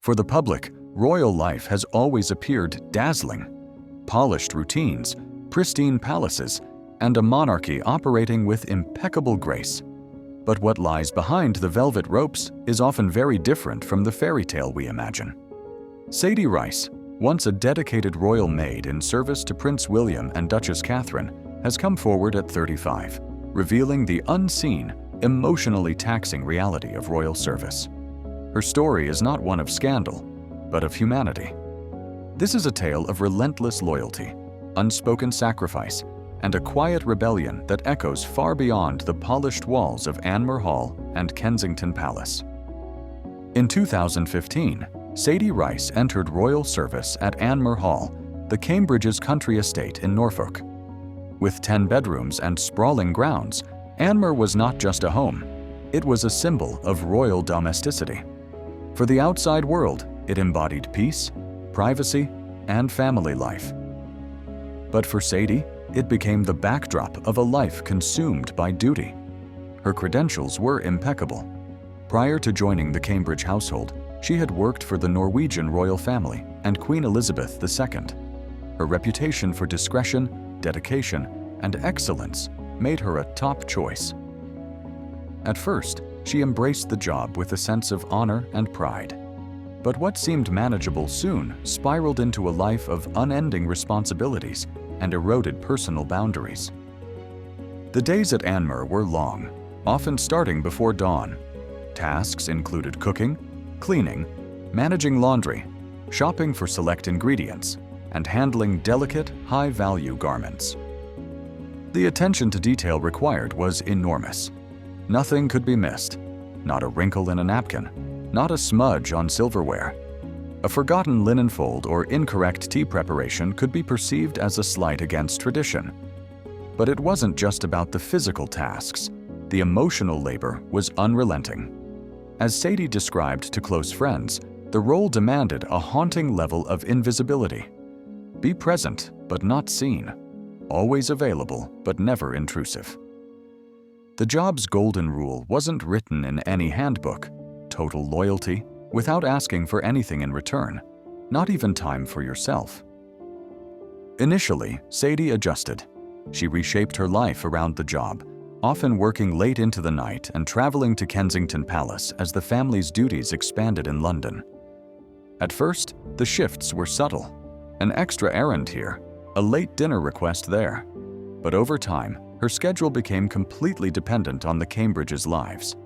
For the public, royal life has always appeared dazzling. Polished routines, pristine palaces, and a monarchy operating with impeccable grace. But what lies behind the velvet ropes is often very different from the fairy tale we imagine. Sadie Rice, once a dedicated royal maid in service to Prince William and Duchess Catherine, has come forward at 35, revealing the unseen, emotionally taxing reality of royal service. Her story is not one of scandal, but of humanity. This is a tale of relentless loyalty, unspoken sacrifice, and a quiet rebellion that echoes far beyond the polished walls of Anmer Hall and Kensington Palace. In 2015, Sadie Rice entered royal service at Anmer Hall, the Cambridge's country estate in Norfolk. With 10 bedrooms and sprawling grounds, Anmer was not just a home, it was a symbol of royal domesticity. For the outside world, it embodied peace, privacy, and family life. But for Sadie, it became the backdrop of a life consumed by duty. Her credentials were impeccable. Prior to joining the Cambridge household, she had worked for the Norwegian royal family and Queen Elizabeth II. Her reputation for discretion, dedication, and excellence made her a top choice. At first, she embraced the job with a sense of honor and pride. But what seemed manageable soon spiraled into a life of unending responsibilities and eroded personal boundaries. The days at Anmer were long, often starting before dawn. Tasks included cooking, cleaning, managing laundry, shopping for select ingredients, and handling delicate, high-value garments. The attention to detail required was enormous. Nothing could be missed, not a wrinkle in a napkin, not a smudge on silverware. A forgotten linen fold or incorrect tea preparation could be perceived as a slight against tradition. But it wasn't just about the physical tasks. The emotional labor was unrelenting. As Sadie described to close friends, the role demanded a haunting level of invisibility. Be present, but not seen. Always available, but never intrusive. The job's golden rule wasn't written in any handbook. Total loyalty, without asking for anything in return, not even time for yourself. Initially, Sadie adjusted. She reshaped her life around the job, often working late into the night and traveling to Kensington Palace as the family's duties expanded in London. At first, the shifts were subtle. An extra errand here, a late dinner request there. But over time, her schedule became completely dependent on the Cambridges' lives.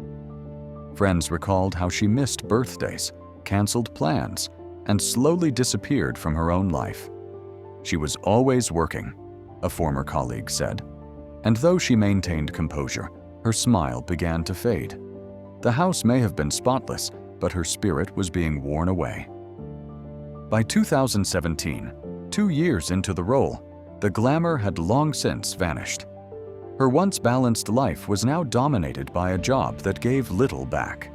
Friends recalled how she missed birthdays, canceled plans, and slowly disappeared from her own life. She was always working, a former colleague said. And though she maintained composure, her smile began to fade. The house may have been spotless, but her spirit was being worn away. By 2017, 2 years into the role, the glamour had long since vanished. Her once balanced life was now dominated by a job that gave little back.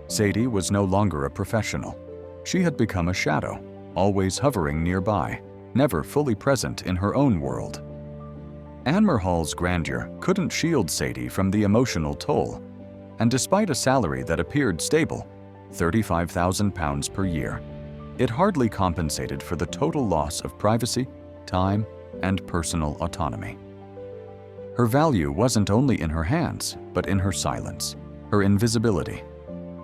Sadie was no longer a professional. She had become a shadow, always hovering nearby, never fully present in her own world. Anmer Hall's grandeur couldn't shield Sadie from the emotional toll, and despite a salary that appeared stable, £35,000 per year, it hardly compensated for the total loss of privacy, time, and personal autonomy. Her value wasn't only in her hands, but in her silence, her invisibility,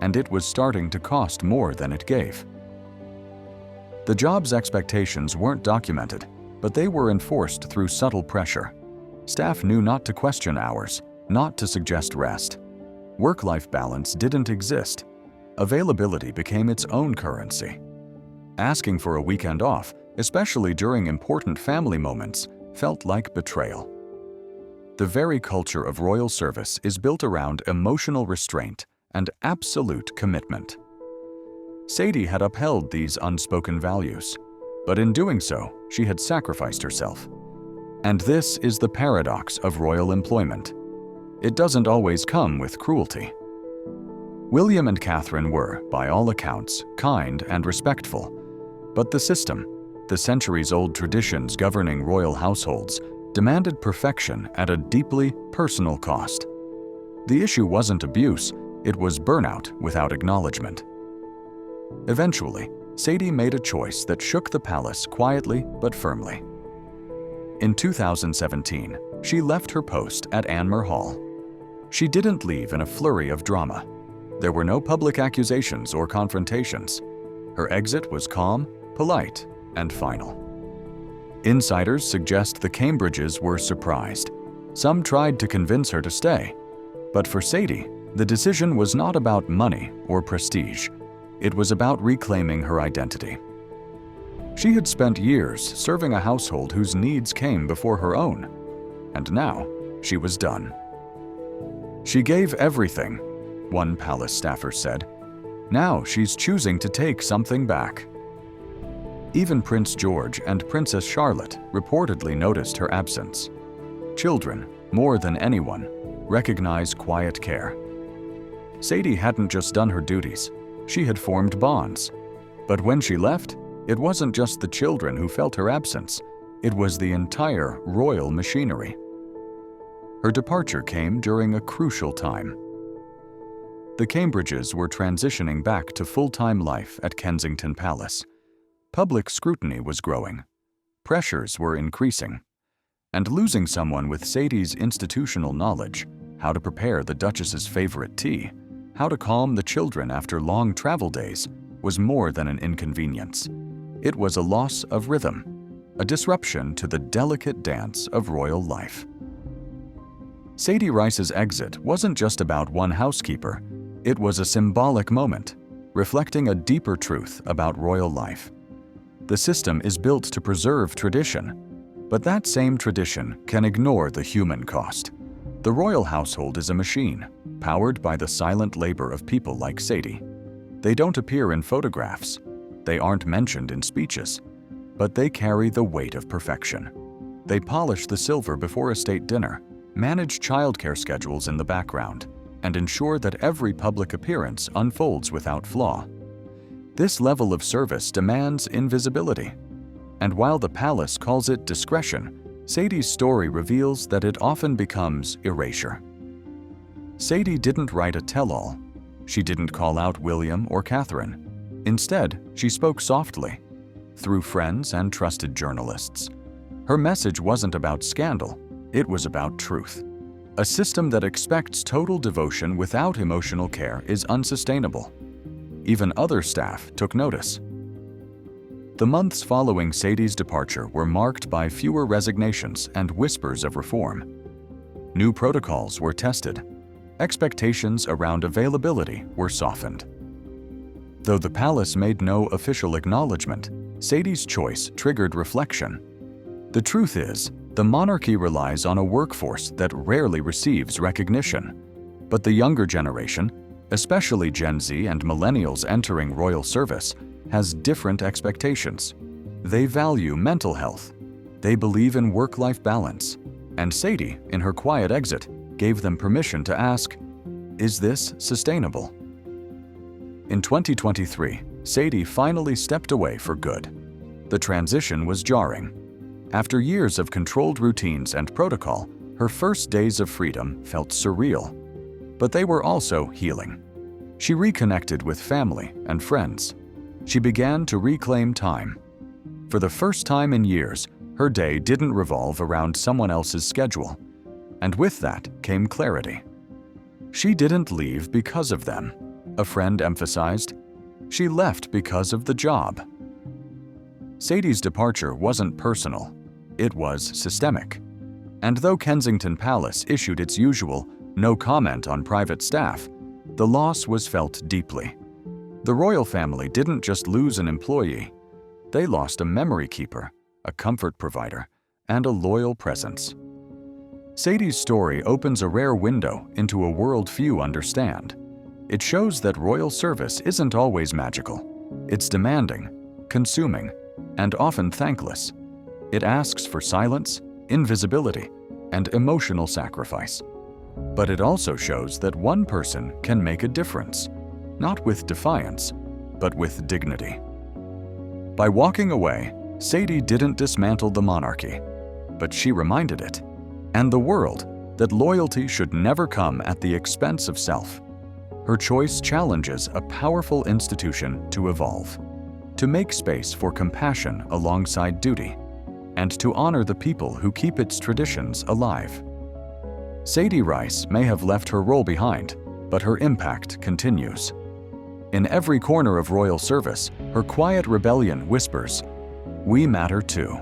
and it was starting to cost more than it gave. The job's expectations weren't documented, but they were enforced through subtle pressure. Staff knew not to question hours, not to suggest rest. Work-life balance didn't exist. Availability became its own currency. Asking for a weekend off, especially during important family moments, felt like betrayal. The very culture of royal service is built around emotional restraint and absolute commitment. Sadie had upheld these unspoken values, but in doing so, she had sacrificed herself. And this is the paradox of royal employment. It doesn't always come with cruelty. William and Catherine were, by all accounts, kind and respectful, but the system, the centuries-old traditions governing royal households, demanded perfection at a deeply personal cost. The issue wasn't abuse, it was burnout without acknowledgement. Eventually, Sadie made a choice that shook the palace quietly but firmly. In 2017, she left her post at Anmer Hall. She didn't leave in a flurry of drama. There were no public accusations or confrontations. Her exit was calm, polite, and final. Insiders suggest the Cambridges were surprised. Some tried to convince her to stay. But for Sadie, the decision was not about money or prestige. It was about reclaiming her identity. She had spent years serving a household whose needs came before her own, and now she was done. She gave everything, one palace staffer said. Now she's choosing to take something back. Even Prince George and Princess Charlotte reportedly noticed her absence. Children, more than anyone, recognize quiet care. Sadie hadn't just done her duties, she had formed bonds. But when she left, it wasn't just the children who felt her absence, it was the entire royal machinery. Her departure came during a crucial time. The Cambridges were transitioning back to full-time life at Kensington Palace. Public scrutiny was growing. Pressures were increasing. And losing someone with Sadie's institutional knowledge, how to prepare the Duchess's favorite tea, how to calm the children after long travel days, was more than an inconvenience. It was a loss of rhythm, a disruption to the delicate dance of royal life. Sadie Rice's exit wasn't just about one housekeeper. It was a symbolic moment, reflecting a deeper truth about royal life. The system is built to preserve tradition, but that same tradition can ignore the human cost. The royal household is a machine, powered by the silent labor of people like Sadie. They don't appear in photographs. They aren't mentioned in speeches, but they carry the weight of perfection. They polish the silver before a state dinner, manage childcare schedules in the background, and ensure that every public appearance unfolds without flaw. This level of service demands invisibility. And while the palace calls it discretion, Sadie's story reveals that it often becomes erasure. Sadie didn't write a tell-all. She didn't call out William or Catherine. Instead, she spoke softly, through friends and trusted journalists. Her message wasn't about scandal, it was about truth. A system that expects total devotion without emotional care is unsustainable. Even other staff took notice. The months following Sadie's departure were marked by fewer resignations and whispers of reform. New protocols were tested. Expectations around availability were softened. Though the palace made no official acknowledgement, Sadie's choice triggered reflection. The truth is, the monarchy relies on a workforce that rarely receives recognition. But the younger generation, especially Gen Z and millennials entering royal service, has different expectations. They value mental health. They believe in work-life balance. And Sadie, in her quiet exit, gave them permission to ask, is this sustainable? In 2023, Sadie finally stepped away for good. The transition was jarring. After years of controlled routines and protocol, her first days of freedom felt surreal. But they were also healing. She reconnected with family and friends. She began to reclaim time. For the first time in years, her day didn't revolve around someone else's schedule. And with that came clarity. She didn't leave because of them, a friend emphasized. She left because of the job. Sadie's departure wasn't personal. It was systemic. And though Kensington Palace issued its usual no comment on private staff, the loss was felt deeply. The royal family didn't just lose an employee. They lost a memory keeper, a comfort provider, and a loyal presence. Sadie's story opens a rare window into a world few understand. It shows that royal service isn't always magical. It's demanding, consuming, and often thankless. It asks for silence, invisibility, and emotional sacrifice. But it also shows that one person can make a difference, not with defiance, but with dignity. By walking away, Sadie didn't dismantle the monarchy, but she reminded it, and the world, that loyalty should never come at the expense of self. Her choice challenges a powerful institution to evolve, to make space for compassion alongside duty, and to honor the people who keep its traditions alive. Sadie Rice may have left her role behind, but her impact continues. In every corner of royal service, her quiet rebellion whispers, "We matter too."